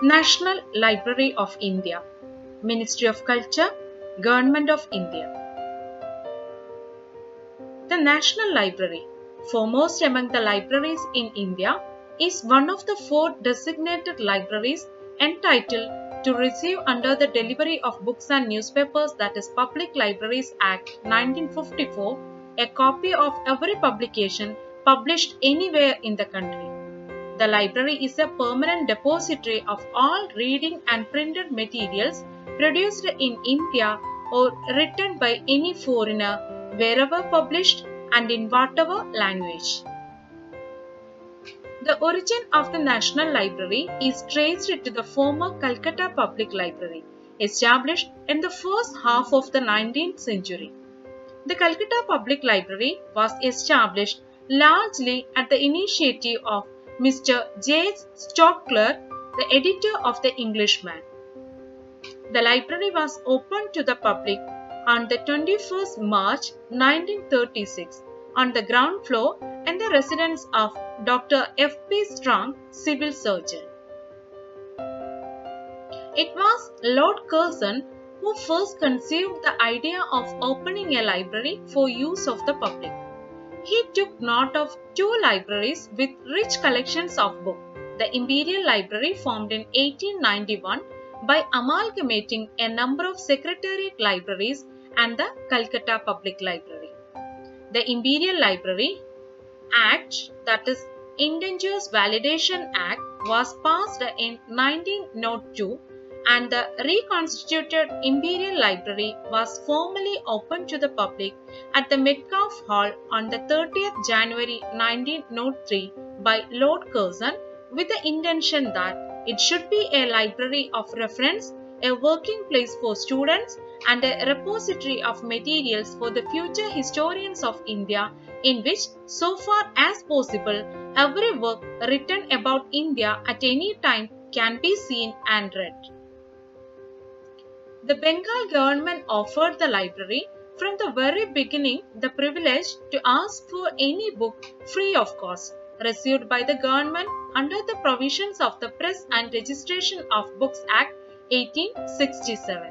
National Library of India, Ministry of Culture, Government of India. The National Library, foremost among the libraries in India, is one of the 4 designated libraries entitled to receive under the Delivery of Books and Newspapers, that is Public Libraries Act 1954, a copy of every publication published anywhere in the country. The library is a permanent depository of all reading and printed materials produced in India or written by any foreigner, wherever published and in whatever language. The origin of the National Library is traced to the former Calcutta Public Library, established in the first half of the 19th century. The Calcutta Public Library was established largely at the initiative of Mr. J. Stokesclere, the editor of the Englishman. The library was opened to the public on the 21st March 1936 on the ground floor in the residence of Dr. F. P. Strong, civil surgeon. It was Lord Curzon who first conceived the idea of opening a library for use of the public. He took note of 2 libraries with rich collections of books, the Imperial Library formed in 1891 by amalgamating a number of secretariat libraries, and the Calcutta Public Library. The Imperial Library Act, that is Indentures Validation Act, was passed in 1902 and the reconstituted Imperial Library was formally opened to the public at the Metcalfe Hall on the 30th January 1903 by Lord Curzon, with the intention that it should be a library of reference, a working place for students, and a repository of materials for the future historians of India, in which, so far as possible, every work written about India at any time can be seen and read. The Bengal government offered the library from the very beginning the privilege to ask for any book free of cost, received by the government under the provisions of the Press and Registration of Books Act 1867.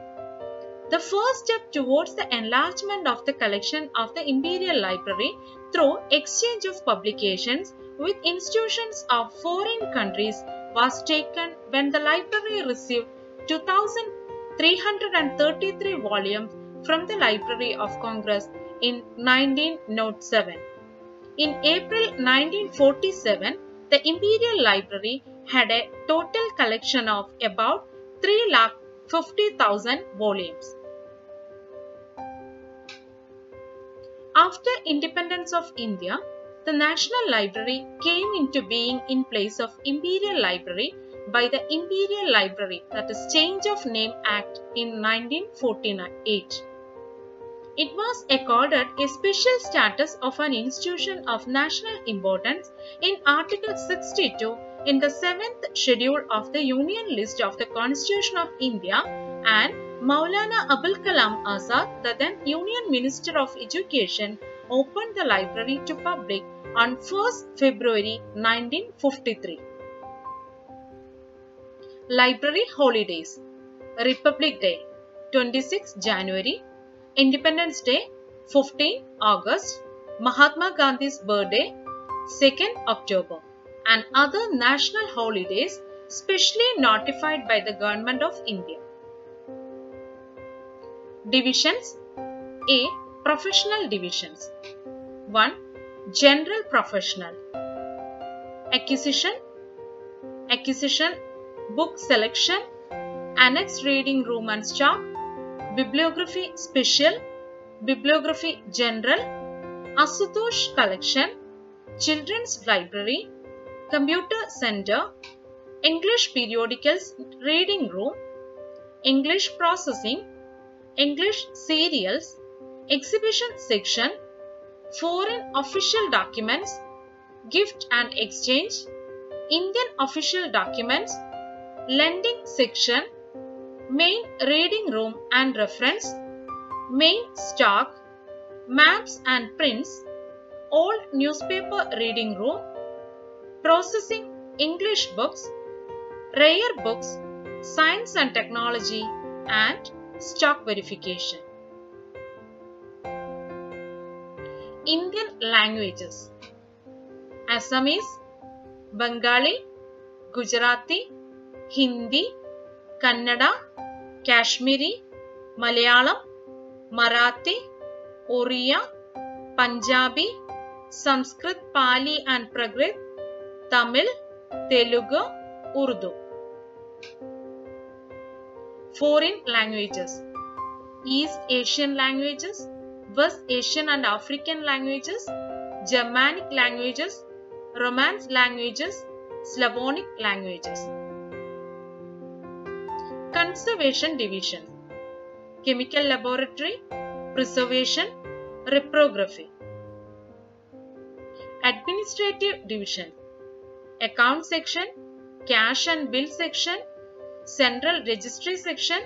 The first step towards the enlargement of the collection of the Imperial Library through exchange of publications with institutions of foreign countries was taken when the library received 2,333 volumes from the Library of Congress in 1907. In April 1947, the Imperial Library had a total collection of about 350,000 volumes. After independence of India, the National Library came into being in place of Imperial Library by the Imperial Library, that is Change of Name Act in 1948. It was accorded a special status of an institution of national importance in Article 62 in the 7th schedule of the Union List of the Constitution of India, and Maulana Abul Kalam Azad, the then Union Minister of Education, opened the library to public on 1st February 1953. Library Holidays: Republic Day 26 January, Independence Day 15 August, Mahatma Gandhi's birthday 2nd October, and other national holidays specially notified by the Government of India. Divisions: A. Professional divisions. 1. General Professional. Acquisition, Book Selection, Annex Reading Room and Stock, Bibliography Special, Bibliography General, Asutosh Collection, Children's Library, Computer Center, English Periodicals Reading Room, English Processing, English Serials, Exhibition Section, Foreign Official Documents, Gift and Exchange, Indian Official Documents, Lending Section, Main Reading Room and Reference, Main Stock, Maps and Prints, Old Newspaper Reading Room, Processing English Books, rare books, science and technology, and stock verification. Indian languages: Assamese, Bengali, Gujarati, Hindi, Kannada, Kashmiri, Malayalam, Marathi, Oriya, Punjabi, Sanskrit, Pali and Prakrit, Tamil, Telugu, Urdu. Foreign languages: East Asian languages, West Asian and African languages, Germanic languages, Romance languages, Slavonic languages. Conservation division: Chemical laboratory, preservation, reprography. Administrative division: Account section, cash and bill section, central registry section,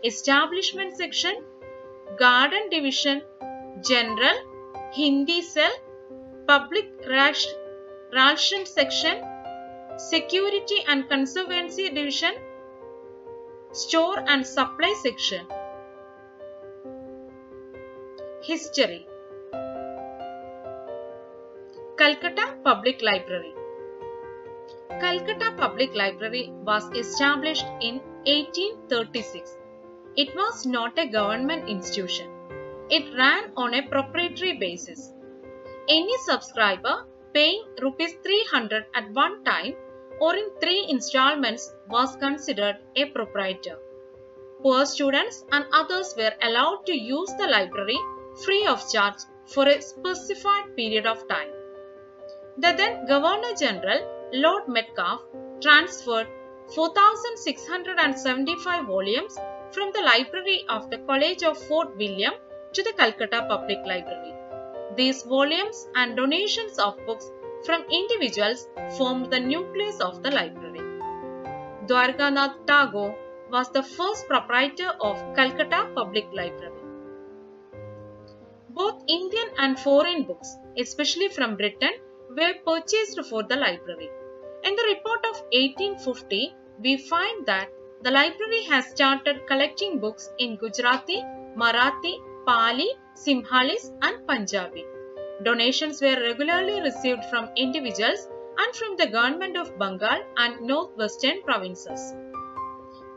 establishment section, garden division, general, Hindi cell, public ration section, security and conservancy division, store and supply section. History: Calcutta Public Library. Calcutta Public Library was established in 1836. It was not a government institution. It ran on a proprietary basis. Any subscriber paying Rs 300 at one time or in 3 installments was considered a proprietor. Poor students and others were allowed to use the library free of charge for a specified period of time. The then Governor General, Lord Metcalfe, transferred 4,675 volumes from the library of the College of Fort William to the Calcutta Public Library. These volumes and donations of books from individuals formed the nucleus of the library. Dwarkanath Tagore was the first proprietor of Calcutta Public Library. Both Indian and foreign books, especially from Britain, were purchased for the library. In the report of 1850, we find that the library has started collecting books in Gujarati, Marathi, Pali, Sinhalese and Punjabi. Donations were regularly received from individuals and from the government of Bengal and northwestern provinces.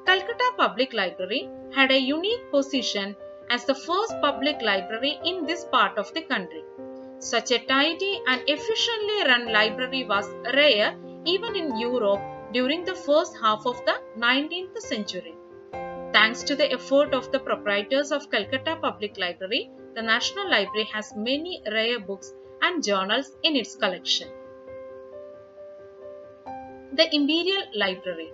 Calcutta Public Library had a unique position as the first public library in this part of the country. Such a tidy and efficiently run library was rare even in Europe during the first half of the 19th century. Thanks to the effort of the proprietors of Calcutta Public Library, the National Library has many rare books and journals in its collection. The Imperial Library.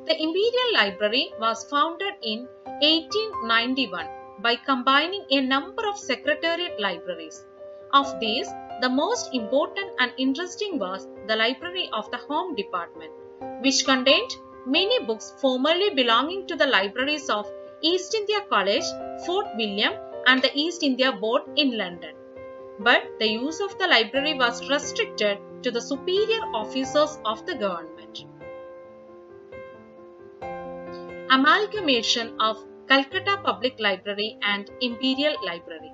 The Imperial Library was founded in 1891 by combining a number of secretariat libraries. Of these, the most important and interesting was the Library of the Home Department, which contained many books formerly belonging to the libraries of East India College, Fort William and the East India Board in London. But the use of the library was restricted to the superior officers of the government. Amalgamation of Calcutta Public Library and Imperial Library.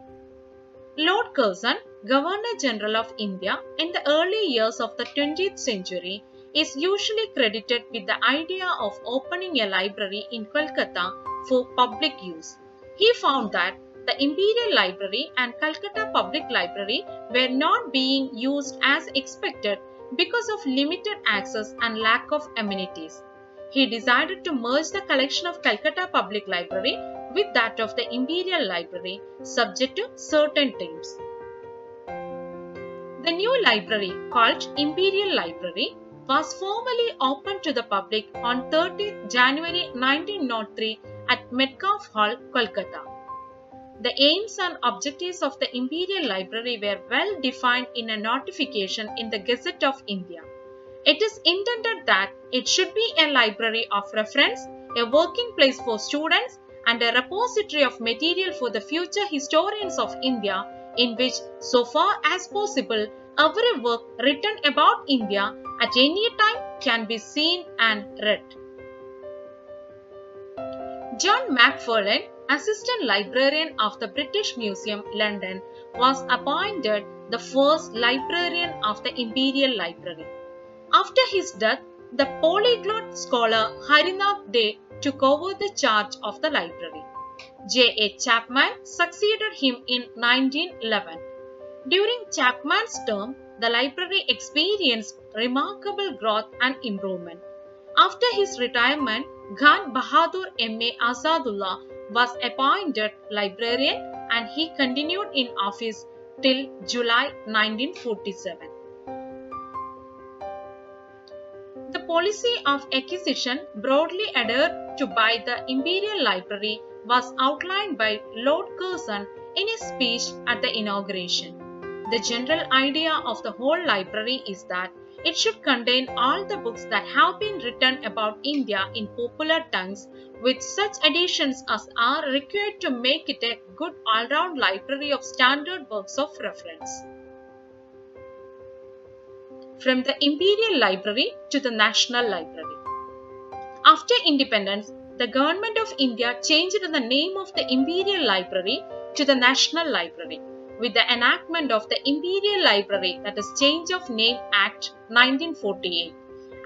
Lord Curzon, Governor General of India in the early years of the 20th century, is usually credited with the idea of opening a library in Kolkata for public use. He found that the Imperial Library and Calcutta Public Library were not being used as expected because of limited access and lack of amenities. He decided to merge the collection of Calcutta Public Library with that of the Imperial Library, subject to certain terms. The new library, called Imperial Library, was formally opened to the public on 30th January 1903 at Metcalfe Hall, Kolkata. The aims and objectives of the Imperial Library were well defined in a notification in the Gazette of India. It is intended that it should be a library of reference, a working place for students, and a repository of material for the future historians of India, in which, so far as possible, every work written about India at any time can be seen and read. John Macfarlane, Assistant Librarian of the British Museum, London, was appointed the first librarian of the Imperial Library. After his death, the polyglot scholar Harinath Dey took over the charge of the library. J.A. Chapman succeeded him in 1911. During Chapman's term, the library experienced remarkable growth and improvement. After his retirement, Khan Bahadur M.A. Azadullah was appointed librarian and he continued in office till July 1947. The policy of acquisition broadly adhered to by the Imperial Library was outlined by Lord Curzon in his speech at the inauguration. The general idea of the whole library is that it should contain all the books that have been written about India in popular tongues, with such additions as are required to make it a good all-round library of standard works of reference. From the Imperial Library to the National Library. After independence, the Government of India changed the name of the Imperial Library to the National Library, with the enactment of the Imperial Library, that is Change of Name Act 1948,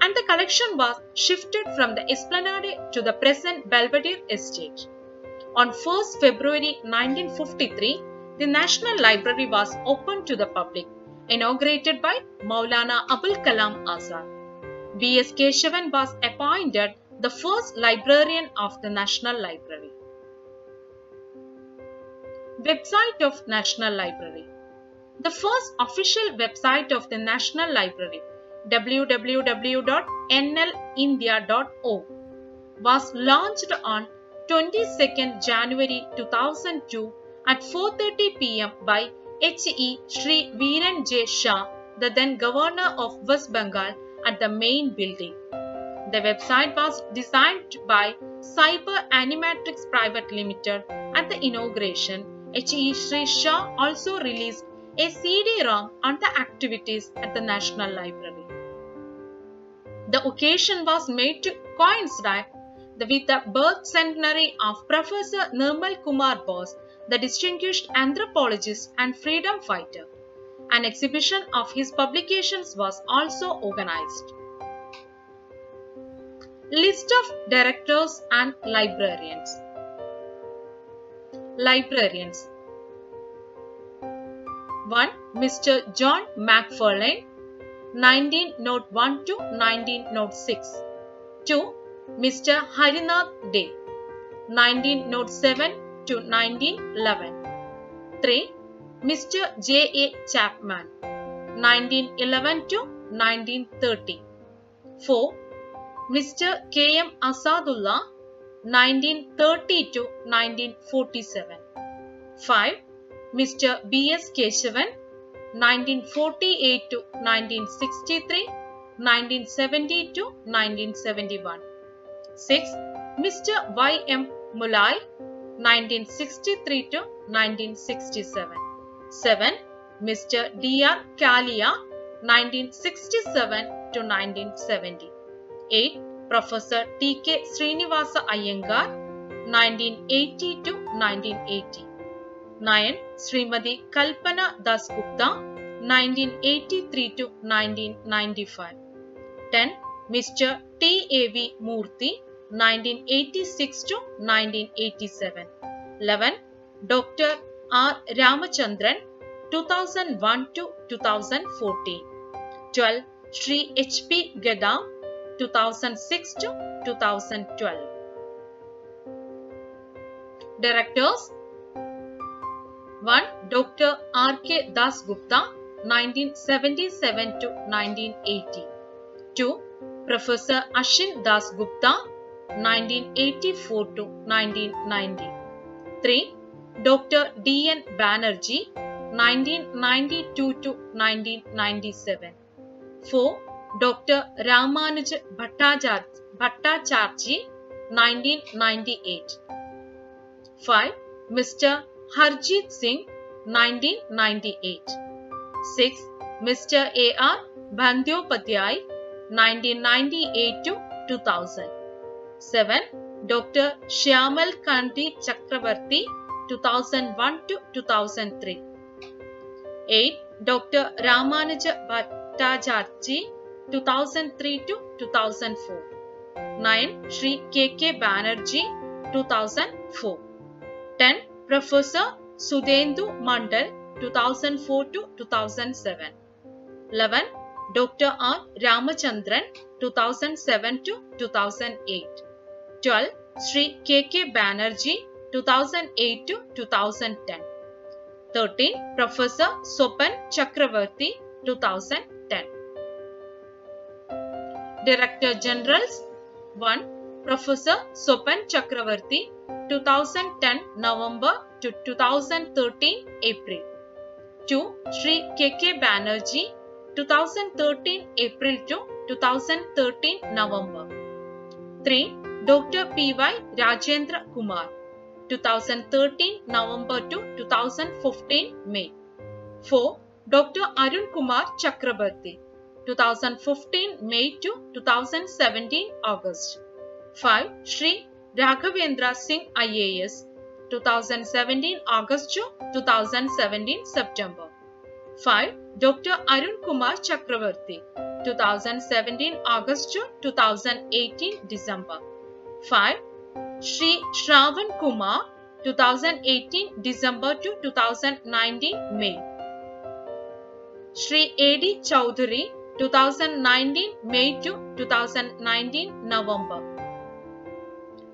and the collection was shifted from the Esplanade to the present Belvedere Estate. On 1st February 1953, the National Library was opened to the public, inaugurated by Maulana Abul Kalam Azad. V.S. Keshavan was appointed the first librarian of the National Library. Website of National Library. The first official website of the National Library, www.nlindia.org, was launched on 22nd January 2002 at 4:30 p.m. by H.E. Sri Veeran J. Shah, the then Governor of West Bengal, at the main building. The website was designed by Cyber Animatrix Private Limited. At the inauguration, H.E. Sri Shah also released a CD-ROM on the activities at the National Library. The occasion was made to coincide with the birth centenary of Professor Nirmal Kumar Bose, the distinguished anthropologist and freedom fighter. An exhibition of his publications was also organized. List of directors and librarians. Librarians. 1. Mr. John Macfarlane, 1901 to 1906. 2. Mr. Harinath Dey, 1907 to 1911. 3. Mr. J.A. Chapman, 1911 to 1930. 4. Mr. K.M. Azadullah, 1930 to 1947. 5. Mr. B.S. Keshavan, 1948 to 1963, 1970 to 1971. 6. Mr. Y.M. Mulai, 1963 to 1967. 7. Mr. D.R. Kalia, 1967 to 1970. 8. Professor T.K. Srinivasa Iyengar, 1980 to 1980. 9. Srimati Kalpana Dasgupta, 1983 to 1995. 10. Mr. T.A.V. Murthy, 1986 to 1987. 11. Dr. R. Ramachandran, 2001 to 2014. 12. Sri H.P. Gadam, 2006 to 2012. Directors. 1. Dr. R.K. Dasgupta, 1977 to 1980. 2. Professor Ashin Dasgupta, 1984 to 1990. 3. Dr. D.N. Banerjee, 1992 to 1997. 4. Dr. Ramanuj Bhattacharjee, 1998. 5. Mr. Harjit Singh, 1998. 6. Mr. A.R. Bandyopadhyay, 1998 to 2000. 7. Dr. Shyamal Kanti Chakravarti 2001 to 2003. 8. Dr. Ramanuja Bhattacharjee 2003 to 2004. 9. Shri K.K. Banerjee 2004. 10. Professor Sudhendu Mandal 2004 to 2007. 11. Dr. R. Ramachandran 2007 to 2008. 12. Shri K.K. Banerjee 2008 to 2010. 13. Professor Sopan Chakravarti 2010. Director Generals. 1. Professor Sopan Chakravarti 2010 November to 2013 April. 2. Shri K.K. Banerjee 2013 April to 2013 November. 3. Dr. P.Y. Rajendra Kumar 2013 November to 2015 May. 4. Dr. Arun Kumar Chakrabarti 2015 May to 2017 August. 5. Shri Raghavendra Singh IAS 2017 August to 2017 September. 5. Dr. Arun Kumar Chakravarti 2017 August to 2018 December. 5. Shri Shravan Kumar 2018 December to 2019 May. Shri A.D. Chowdhury 2019 May to 2019 November.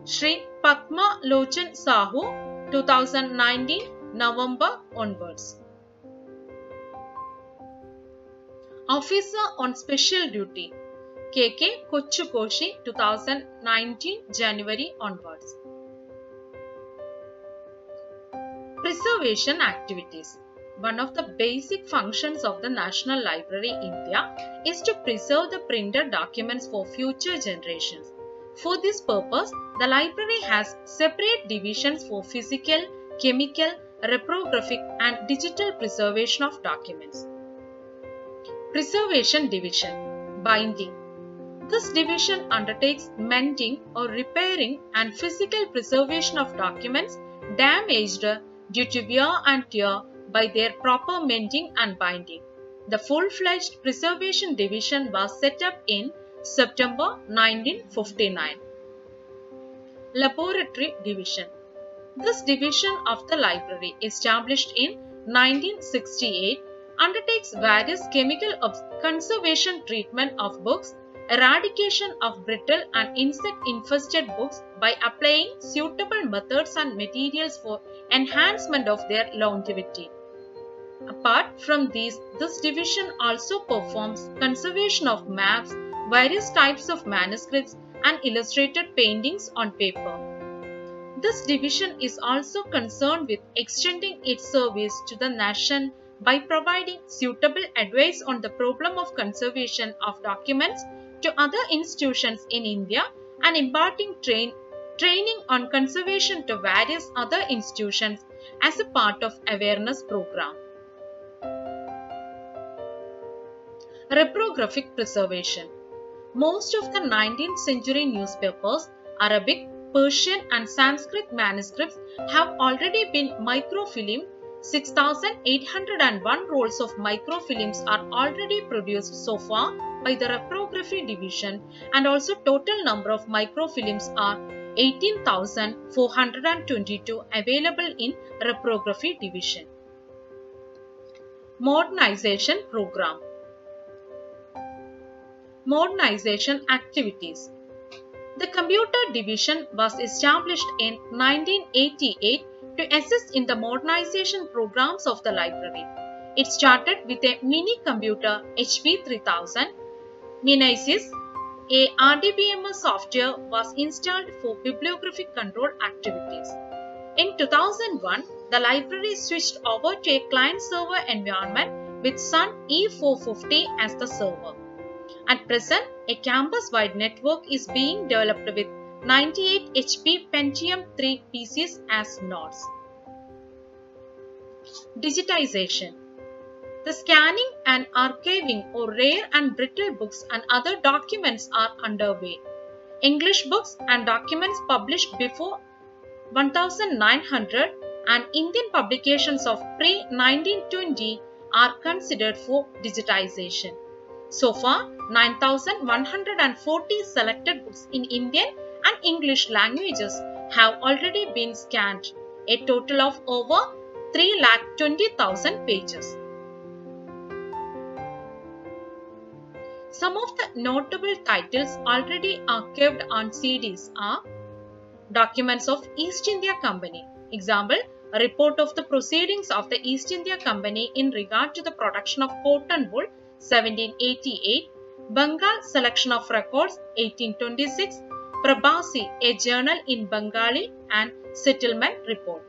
Shri Padma Lochan Sahu 2019 November onwards. Officer on Special Duty K.K. Kochukoshi 2019 January onwards. Preservation activities. One of the basic functions of the National Library India is to preserve the printed documents for future generations. For this purpose, the library has separate divisions for physical, chemical, reprographic and digital preservation of documents. Preservation Division. Binding. This division undertakes mending or repairing and physical preservation of documents damaged due to wear and tear by their proper mending and binding. The full-fledged Preservation Division was set up in September 1959. Laboratory Division. This division of the library, established in 1968, undertakes various chemical conservation treatment of books, eradication of brittle and insect-infested books by applying suitable methods and materials for enhancement of their longevity. Apart from these, this division also performs conservation of maps, various types of manuscripts and illustrated paintings on paper. This division is also concerned with extending its service to the nation by providing suitable advice on the problem of conservation of documents to other institutions in India and imparting training on conservation to various other institutions as a part of awareness program. Reprographic preservation. Most of the 19th century newspapers, Arabic, Persian and Sanskrit manuscripts have already been microfilmed. 6,801 rolls of microfilms are already produced so far by the Reprography Division, and also total number of microfilms are 18,422 available in Reprography Division. Modernization Program. Modernization activities. The Computer Division was established in 1988 to assist in the modernization programs of the library. It started with a mini computer HP 3000. Minisys, a RDBMS software, was installed for bibliographic control activities. In 2001, the library switched over to a client-server environment with Sun E450 as the server. At present, a campus-wide network is being developed with 98 HP Pentium 3 PCs as nodes. Digitization. The scanning and archiving of rare and brittle books and other documents are underway. English books and documents published before 1900 and Indian publications of pre-1920 are considered for digitization. So far, 9,140 selected books in Indian and English languages have already been scanned, a total of over 3,20,000 pages. Some of the notable titles already archived on CDs are Documents of East India Company. Example, a report of the proceedings of the East India Company in regard to the production of cotton wool 1788, Bengal Selection of Records 1826, Prabhasi, a journal in Bengali and settlement report.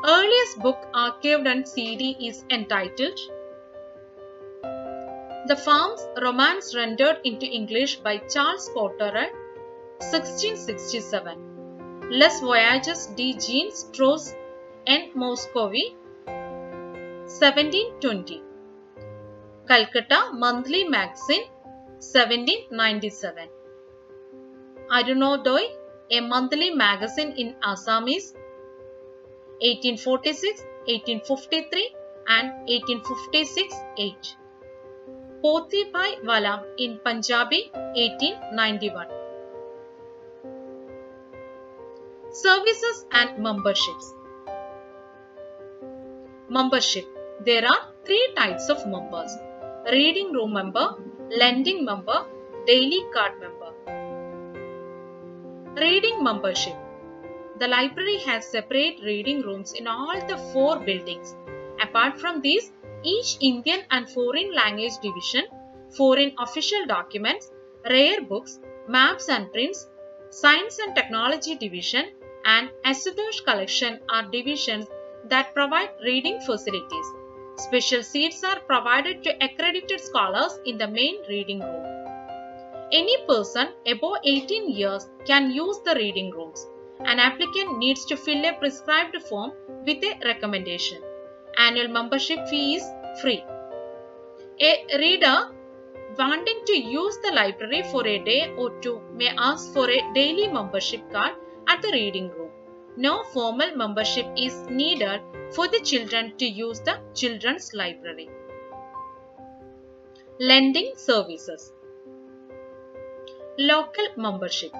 Earliest book archived on CD is entitled The Farm's Romance rendered into English by Charles Cotterell, 1667. Les Voyages de Jean Stros en Moscovie, 1720. Calcutta Monthly Magazine, 1797. Arunodoi, a monthly magazine in Assamese, 1846, 1853 and 1856-8. Poti Bhai Wala in Punjabi, 1891. Services and memberships. Membership. There are three types of members: reading room member, lending member, daily card member. Reading membership. The library has separate reading rooms in all the 4 buildings. Apart from these, each Indian and foreign language division, foreign official documents, rare books, maps and prints, science and technology division, and Asutosh collection are divisions that provide reading facilities. Special seats are provided to accredited scholars in the main reading room. Any person above 18 years can use the reading rooms. An applicant needs to fill a prescribed form with a recommendation. Annual membership fee is free. A reader wanting to use the library for a day or two may ask for a daily membership card at the reading room. No formal membership is needed for the children to use the children's library. Lending services. Local membership.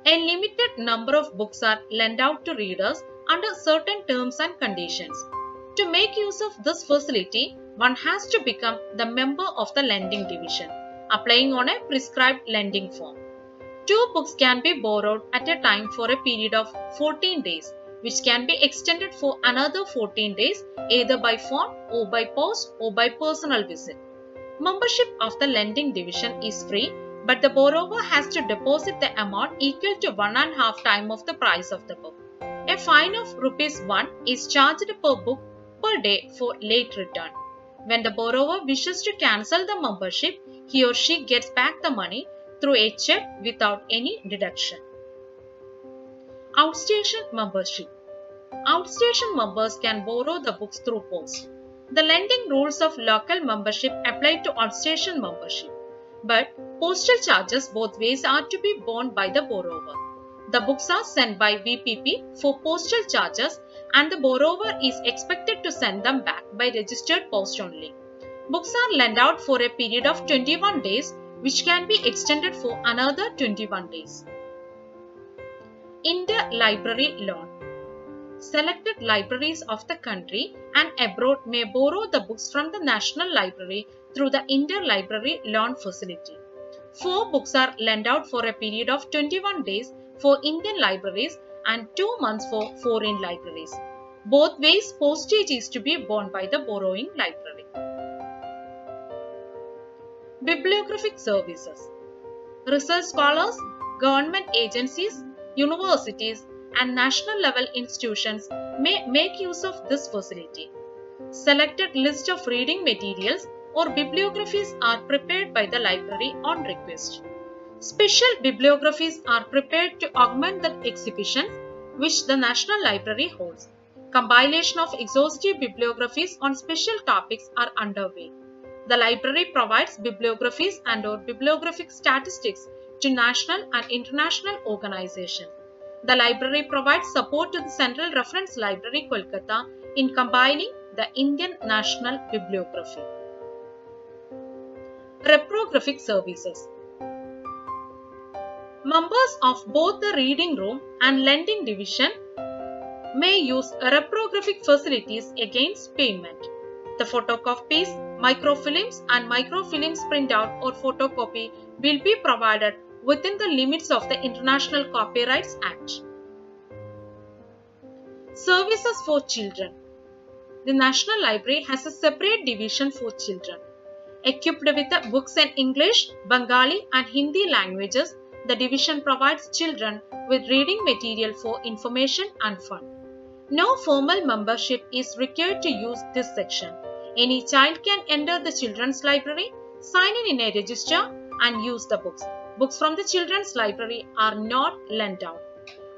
A limited number of books are lent out to readers under certain terms and conditions. To make use of this facility, one has to become the member of the lending division, applying on a prescribed lending form. 2 books can be borrowed at a time for a period of 14 days, which can be extended for another 14 days either by phone or by post or by personal visit. Membership of the lending division is free, but the borrower has to deposit the amount equal to 1.5 times of the price of the book. A fine of ₹1 is charged per book per day for late return. When the borrower wishes to cancel the membership, he or she gets back the money through a check without any deduction. Outstation membership. Outstation members can borrow the books through post. The lending rules of local membership apply to outstation membership, but postal charges both ways are to be borne by the borrower. The books are sent by VPP for postal charges and the borrower is expected to send them back by registered post only. Books are lent out for a period of 21 days, which can be extended for another 21 days. Inter-library loan. Selected libraries of the country and abroad may borrow the books from the National Library through the Inter-library loan facility. 4 books are lent out for a period of 21 days for Indian libraries and 2 months for foreign libraries. Both ways, postage is to be borne by the borrowing library. Bibliographic services. Research scholars, government agencies, universities, and national level institutions may make use of this facility. Selected list of reading materials or bibliographies are prepared by the library on request. Special bibliographies are prepared to augment the exhibitions, which the National Library holds. Compilation of exhaustive bibliographies on special topics are underway. The library provides bibliographies and/or bibliographic statistics to national and international organizations. The library provides support to the Central Reference Library, Kolkata, in compiling the Indian National Bibliography. Reprographic services. Members of both the Reading Room and Lending Division may use reprographic facilities against payment. The photocopies, microfilms and microfilms printout or photocopy will be provided within the limits of the International Copyrights Act. Services for children. The National Library has a separate division for children. Equipped with books in English, Bengali and Hindi languages, the division provides children with reading material for information and fun. No formal membership is required to use this section. Any child can enter the children's library, sign in a register and use the books. Books from the children's library are not lent out.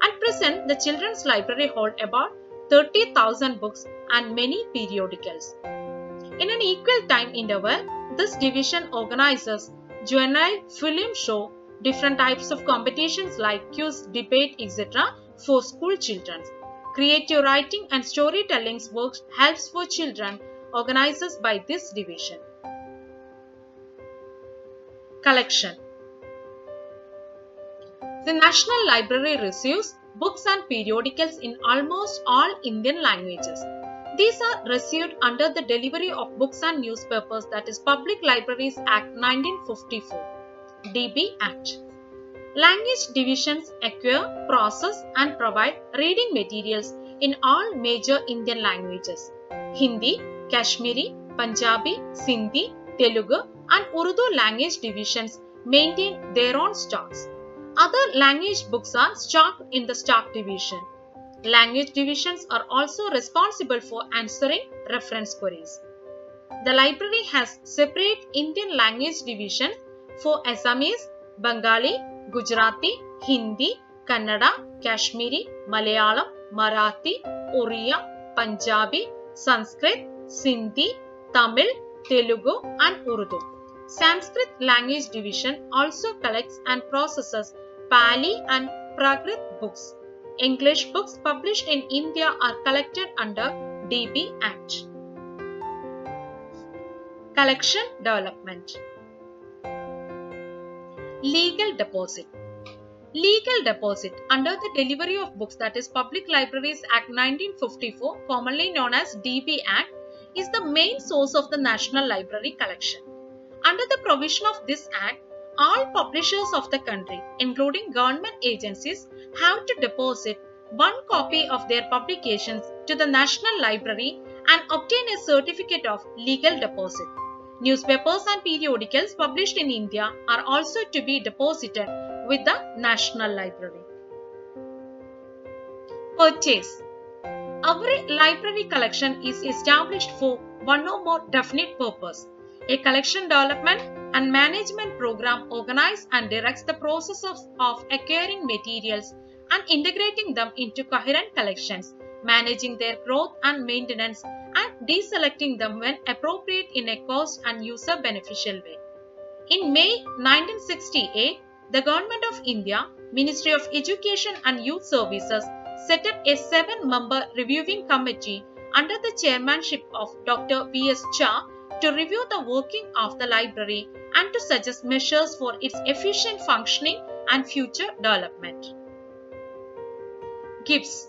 At present, the children's library holds about 30,000 books and many periodicals. In an equal time interval, this division organizes juvenile film show, different types of competitions like quiz, debate, etc. for school children. Creative writing and storytelling works helps for children organized by this division. Collection. The National Library receives books and periodicals in almost all Indian languages. These are received under the Delivery of Books and Newspapers, that is Public Libraries Act 1954, DB Act. Language divisions acquire, process and provide reading materials in all major Indian languages. Hindi, Kashmiri, Punjabi, Sindhi, Telugu and Urdu language divisions maintain their own stocks. Other language books are stocked in the stock division. Language divisions are also responsible for answering reference queries. The library has separate Indian language divisions for Assamese, Bengali, Gujarati, Hindi, Kannada, Kashmiri, Malayalam, Marathi, Oriya, Punjabi, Sanskrit, Sindhi, Tamil, Telugu and Urdu. Sanskrit language division also collects and processes Pali and Prakrit books. English books published in India are collected under DB Act. Collection development. Legal deposit. Legal deposit under the Delivery of Books, that is Public Libraries Act 1954, commonly known as DB Act, is the main source of the National Library collection. Under the provision of this Act, all publishers of the country, including government agencies, have to deposit one copy of their publications to the National Library and obtain a certificate of legal deposit. Newspapers and periodicals published in India are also to be deposited with the National Library. Purchase. Every library collection is established for one or more definite purpose. A collection development and management program organizes and directs the process of acquiring materials and integrating them into coherent collections, managing their growth and maintenance, and deselecting them when appropriate in a cost and user beneficial way. In May 1968, the Government of India, Ministry of Education and Youth Services, set up a 7-member reviewing committee under the chairmanship of Dr. V.S. Cha to review the working of the library and to suggest measures for its efficient functioning and future development. Gifts.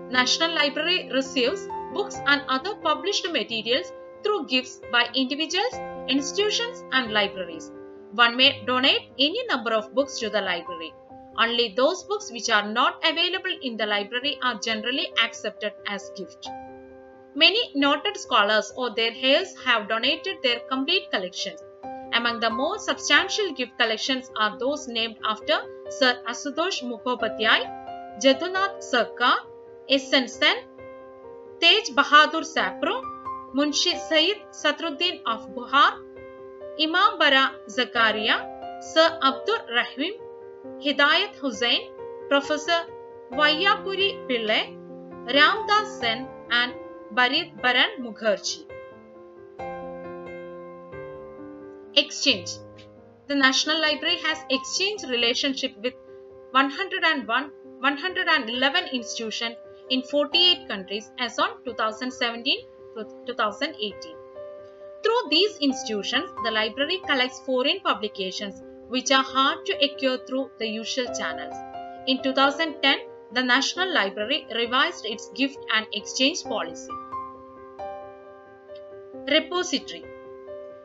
National Library receives books and other published materials through gifts by individuals, institutions and libraries. One may donate any number of books to the library. Only those books which are not available in the library are generally accepted as gift. Many noted scholars or their heirs have donated their complete collections. Among the more substantial gift collections are those named after Sir Asutosh Mukhopadhyay, Jadunath Sarkar, S.N. Sen, Tej Bahadur Sapro, Munshi Sayyid Sadruddin of Buhar, Imam Bara Zakaria, Sir Abdur Rahim, Hidayat Hussain, Professor Vayapuri Pillai, Ramdas Sen and Baran Mukherjee. Exchange. The National Library has exchange relationship with 111 institutions in 48 countries as on 2017 to 2018. Through these institutions, the library collects foreign publications which are hard to acquire through the usual channels. In 2010, the National Library revised its gift and exchange policy. Repository.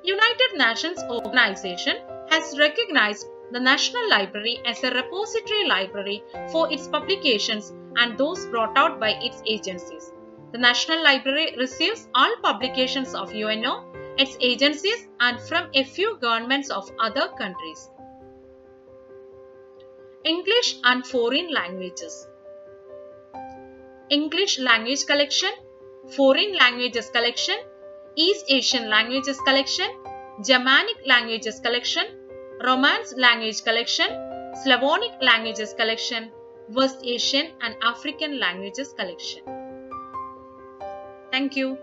United Nations Organization has recognized the National Library as a repository library for its publications and those brought out by its agencies. The National Library receives all publications of UNO, its agencies, and from a few governments of other countries. English and foreign languages. English Language Collection, Foreign Languages Collection, East Asian Languages Collection, Germanic Languages Collection, Romance Language Collection, Slavonic Languages Collection, West Asian and African Languages Collection. Thank you.